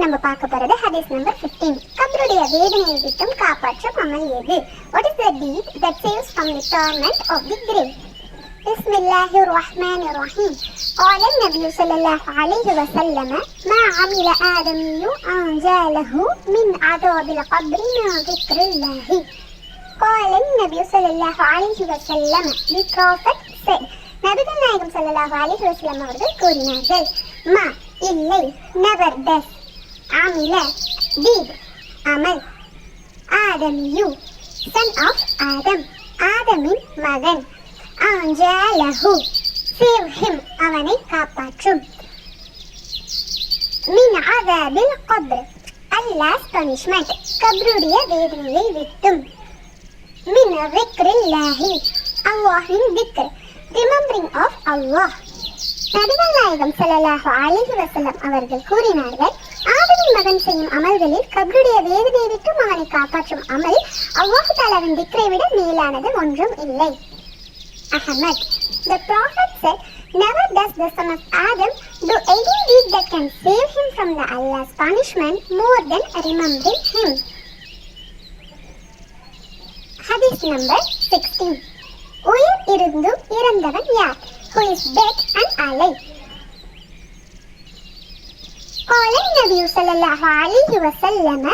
நம்ம பார்க்க போறது ஹதீஸ் நம்பர் 15. கபருடைய வேதனையை விட்டும் காப்பாற்றும் அமல் எது? What is the deed that saves from the torment of the grave? بسم الله الرحمن الرحيم. قال النبي صلى الله عليه وسلم ما عمل آدمي أنجى له من عذاب القبر من ذكر الله. قال النبي صلى الله عليه وسلم. The Prophet said. நபிகள் நாயகம் ஸல்லல்லாஹு அலைஹி வஸல்லம் அவர்கள் கூறினார்கள், மா இல்லை, never does, அமில did, அமல், ஆதமியு son of ஆதம், ஆதமின் மகன், அன்ஜலஹு save him அவனை காப்பாற்றும், மின் அஸாபில் கப்ர் அல்லாஹ்ஸ் பனிஷ்மெண்ட் கப்ருடைய வேதனையை விட்டும், மின் ذிக்ரில்லாஹி அல்லாஹ்வின் திக்ர் remembering of Allah. நபிகள் நாயகம் ஸல்லல்லாஹு அலைஹி வஸல்லம் அவர்கள் கூறினார்கள், ஆதமின் மகன் செய்யும் அமல்களில் கப்ருடைய வேதனையை விட்டும் அவனை காப்பாற்றும் அமல் அல்லாஹ் தஆலாவின் திக்ரை விட மேலானது ஒன்றும் இல்லை. Ahmad. The Prophet said, never does the son of Adam do any deed that can save him from the Allah's punishment more than remembering him. Hadith number 16. உயிர் இருந்தும் இறந்தவன் யார்? Who is dead and alive? قال النبي صلى الله عليه وسلم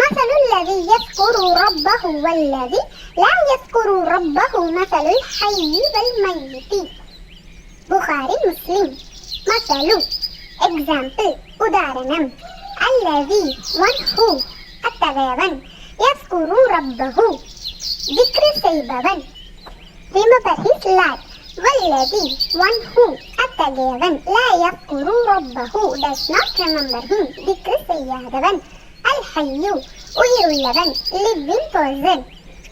مثل الذي يذكر ربه والذي لا يذكر ربه مثل الحي والميت. Bukhari Muslim. மசலு example உதாரணம், அல்லதி one who அத்தகையவன், யஸ்குரு ரப்பஹு திக்ர் செய்பவன், remember his Lord, வல்லதி one who அத்தகையவன், law யஸ்குரு ரப்பஹு does not remember him திக்ர் செய்யாதவன், அல் ஹய்யு உயிருள்ளவன் living person,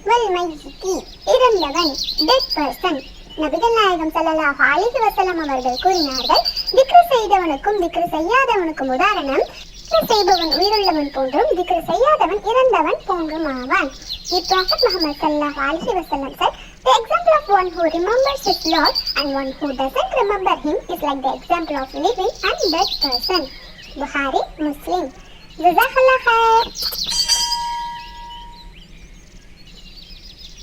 வல் மையித்தி இறந்தவன் dead person. நபிகள் நாயகம் ஸல்லல்லாஹு அலைஹி வஸல்லம் அவர்கள் கூறினார்கள், திக்ர் செய்தவனுக்கும் திக்ர் செய்யாதவனுக்கும் உதாரணம், திக்ர் செய்பவன் உயிருள்ளவன் போன்றும் திக்ர் செய்யாதவன் இறந்தவன் போன்றும் ஆவான். The Prophet Muhammad sallallahu alaihi wasallam said, the example of one who remembers his Lord and one who doesn't remember him is like the example of living and dead person. Bukhari, Muslim. Jazakallah khair.